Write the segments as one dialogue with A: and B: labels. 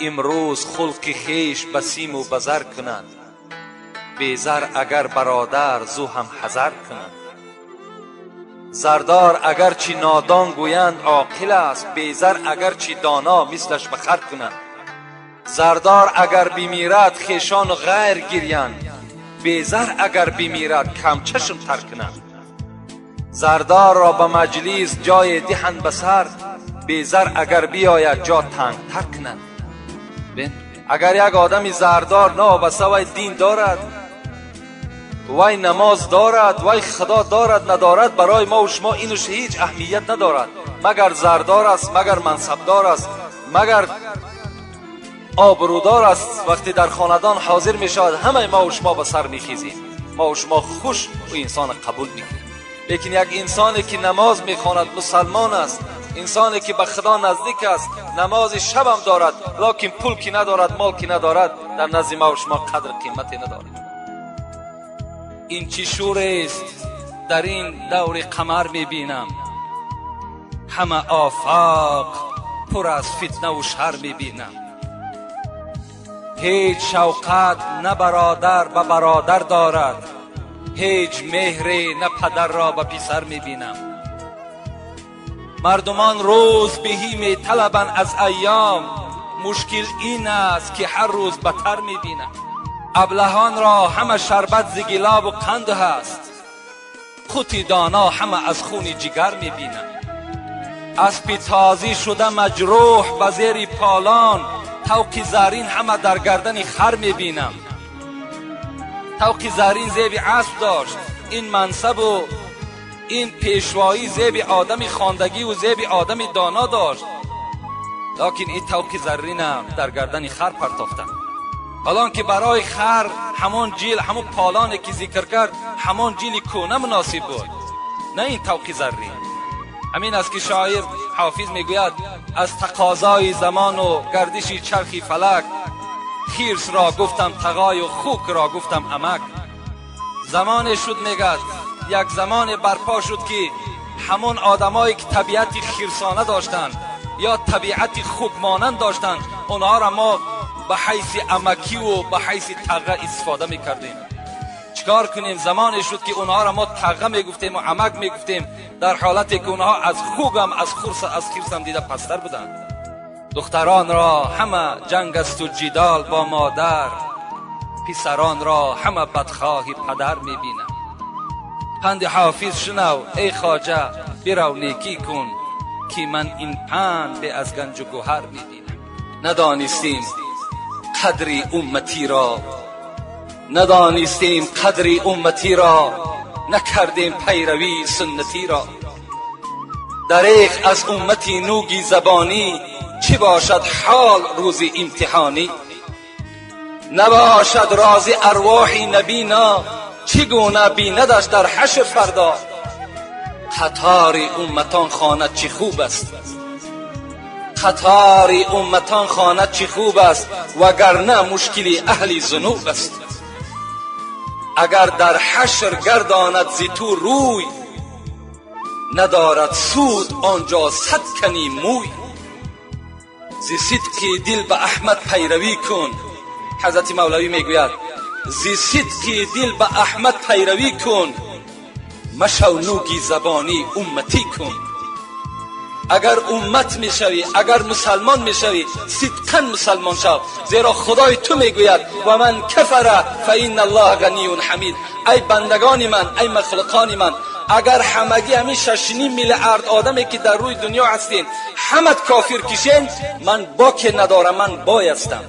A: امروز خلق خیش بسیم و بزر کنند، بیزر اگر برادر زو هم حذر کنند. زردار اگر چی نادان گویند عاقل است، بیزر اگر چی دانا مثلش بخر کنند. زردار اگر بمیرد خیشان و غیر گریند، بیزر اگر بمیرد کم چشم تر کنند. زردار را به مجلس جای دهند بسر، بیزر اگر بیاید جا تنگ تر کنند. اگر یک آدمی زردار نوابسته وی دین دارد، وی نماز دارد، وی خدا دارد ندارد، برای ما و شما اینوش هیچ اهمیت ندارد، مگر زردار است، مگر منصبدار است، مگر آبرودار است. وقتی در خاندان حاضر می شود همه ما و شما به سر می خیزیم، ما و شما خوش و انسان قبول می کنیم. لیکن یک انسانی که نماز می خواند، مسلمان است، انسانی که به خدا نزدیک است، نماز شب هم دارد، لکن پول کی ندارد، مال کی ندارد، در نزد ما و شما قدر قیمتی ندارد. این چی شور است در این دور قمر می بینم، همه آفاق پر از فتنه و شر می بینم. هیچ شوقت نه برادر به برادر دارد، هیچ مهری نه پدر را به پسر می بینم. مردمان روز بهی می طلبند از ایام، مشکل این است که هر روز بدتر می بینم. ابلهان را همه شربت ز گلاب و قند هست، خود دانا همه از خون جگر می بینم. اسب تازی شده مجروح به زیر پالان، طوق زرین همه در گردن خر می بینم. طوق زرین زیب اسب داشت، این منصب و این پیشوایی زیب آدم خواندگی و زیب آدم دانا داشت، لیکن این طوق زرین در گردن خر پرتافتند. حالان که برای خر همون جیل، همون پالانی که ذکر کرد، همون جیل کونه مناسب بود، نه این طوق زرین. همین است که شاعر حافظ میگوید از تقاضای زمان و گردش چرخی فلک، خیرس را گفتم تقای و خوک را گفتم امک. زمان شد میگد، یک زمان برپا شد که همون آدمایی که طبیعت خیرسانه داشتند یا طبیعت خوک مانند داشتند، اونها را ما به حیث امکی و به حیث تقه استفاده میکردیم. چیکار کنیم؟ زمان شد که اونها را ما تقه میگفتیم و امک میگفتیم، در حالتی که اونها از خوک هم از خیرس هم دیده پستر بودند. دختران را همه جنگ است و جدال با مادر، پسران را همه بدخواهی پدر میبینم. پند حافظ شنو ای خواجه برو نیکی کن، که من این پند به از گنج و گوهر میبینم. ندانستیم قدری امتی را، ندانستیم قدری امتی را، نکردیم پیروی سنتی را. دریغ از امتی نوگی زبانی، چی باشد حال روز امتحانی. نباشد راز ارواح نبینا، چگونه بیندش در حشر فردا. قطار امتان خواند چه خوب است، قطار امتان خواند چه خوب است، وگرنه مشکل اهل ذنوب است. اگر در حشر گرداند ز تو روی، ندارد سود آنجا صد کنی موی. ز صدق دل به احمد پیروی کن، حضرت مولوی میگوید ز صدق دل به احمد پیروی کن، مشو نوگی زبانی امتی کن. اگر امت میشوی، اگر مسلمان میشوی، صدقا مسلمان شو، زیرا خدای تو میگوید و من کفر فإن الله غنی حمید. ای بندگان من، ای مخلوقان من، اگر همگی همین 6.5 میلیارد آدمی که در روی دنیا هستین همه کافر کشین، من باک ندارم، من بایستم.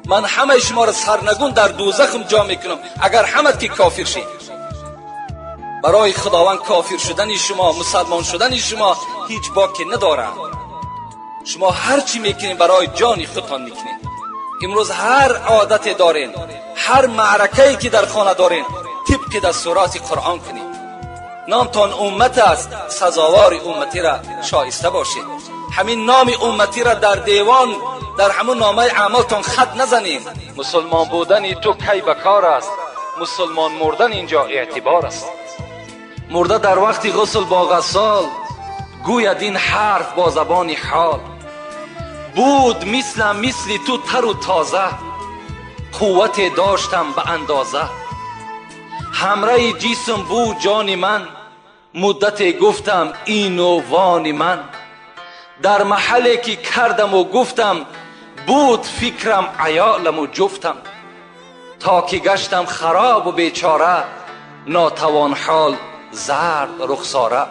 A: من همه شما را سرنگون در دوزخم جا میکنم اگر همه که کافر شید. برای خداوند کافر شدن شما، مسلمان شدن شما هیچ باکی نداره. شما هر چی میکنین برای جان خودتان میکنین. امروز هر عادت دارین، هر معرکه‌ای که در خانه دارین، طبق دستورات قرآن کنین. نامتان امت است، سزاوار امتی را شایسته باشید. همین نام امتی را در دیوان، در همون نامه اعمالتان خط نزنین. مسلمان بودن تو کی بکار است، مسلمان مردن اینجا اعتبار است. مرده در وقت غسل با غسال، گوید این حرف با زبان حال. بود مثل تو تر و تازه، قوت داشتم به اندازه. همراه جسم بود جان من، مدت گفتم این و وان من. در محلی که کردم و گفتم، بود فکرم عیالم و جفتم. تا که گشتم خراب و بیچاره، ناتوان حال زرد رخساره.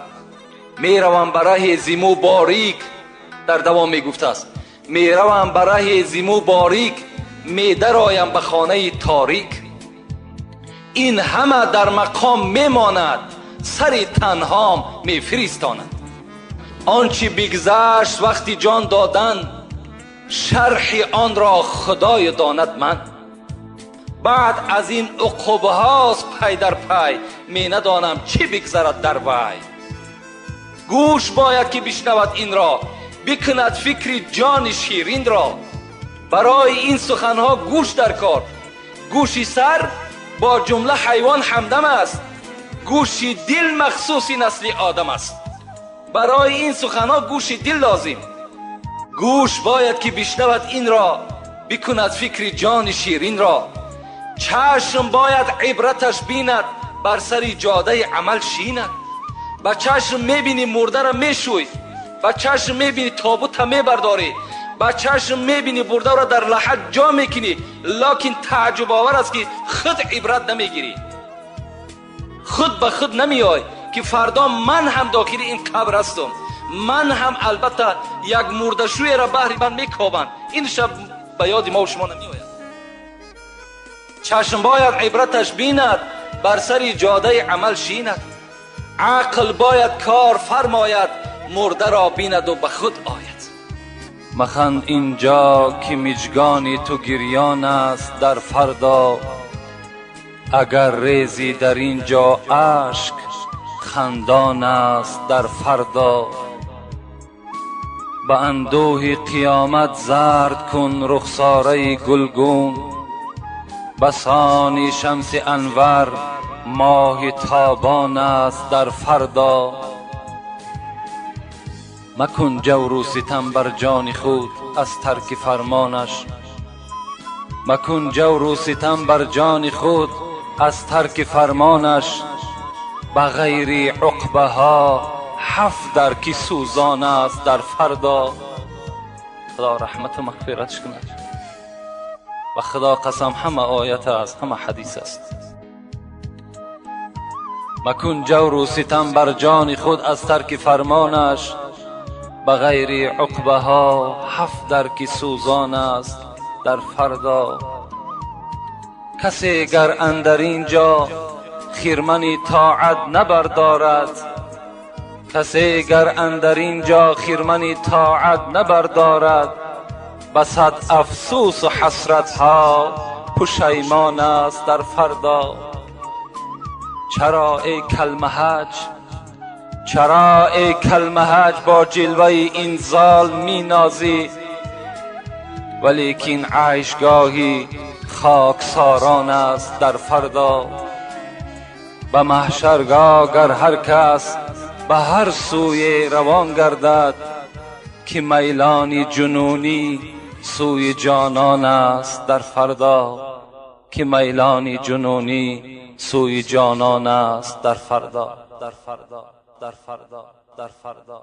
A: میروم برای زیمو باریک، در دوام میگفته است، میروم برای زیمو باریک، میدرایم به خانه تاریک. این همه در مقام میماند، سر تنهام میفرستاند. آنچه بگذشت وقتی جان دادن، شرح آن را خدای داند من. بعد از این عقوبه هاست پی در پی، می ندانم چی بگذرد در وی. گوش باید که بشنود این را، بکند فکر جان شیرین را. برای این سخنها گوش در کار، گوش سر با جمله حیوان همدم است، گوش دل مخصوص نسل آدم است. برای این سخنها گوش دل لازم، گوش باید که بشنود این را، بکند فکر جان شیرین را. چشم باید عبرتش بیند، بر سر جاده عمل شیند. با چشم میبینی مرده را میشوی، با چشم میبینی تابوت را میبرداری، با چشم میبینی برده را در لحد جا میکنی. لکن تعجب آور است که خود عبرت نمیگیری، خود به خود نمیای که فردا من هم داخل این قبر هستم، من هم البته یک مردشوی را بهر من میکابند. این شب به یاد ما و شما نمیآید. چشم باید عبرتش بیند، بر سر جاده عمل شیند. عقل باید کار فرماید، مرده را بیند و به خود آید. مخند اینجا که مژگان تو گریان است در فردا، اگر ریزی در اینجا اشک خندان است در فردا. به اندوه قیامت زرد کن رخساره گلگون، بسان شمس انور ماه تابان است در فردا. مکن جور و ستم بر جان خود از ترک فرمانش، مکن جور و ستم بر جان خود از ترک فرمانش. به غیر عقبه ها 7 درک سوزان است در فردا. خدا رحمت و مغفرتش کند. و خدا قسم همه آیت است، همه حدیث است. مکن جور و ستم بر جان خود از ترک فرمانش، به غیر عقبه ها 7 درک سوزان است در فردا. کسی گر اندر اینجا خرمن طاعت نبردارد، کسی گر اندر اینجا خرمن طاعت نبردارد، بصد افسوس و حسرت ها پشیمان است در فردا. چرا ای کلمهج، چرا ای کلمهج با جلوه این زال می نازی، ولیکن عیشگاهی خاکساران است در فردا. به محشرگاه گر هر کس به هر سوی روان گردد، که میلان جنونی سوی جانان است در فردا، که میلان جنونی سوی جانان است در فردا، در فردا، در فردا، در فردا.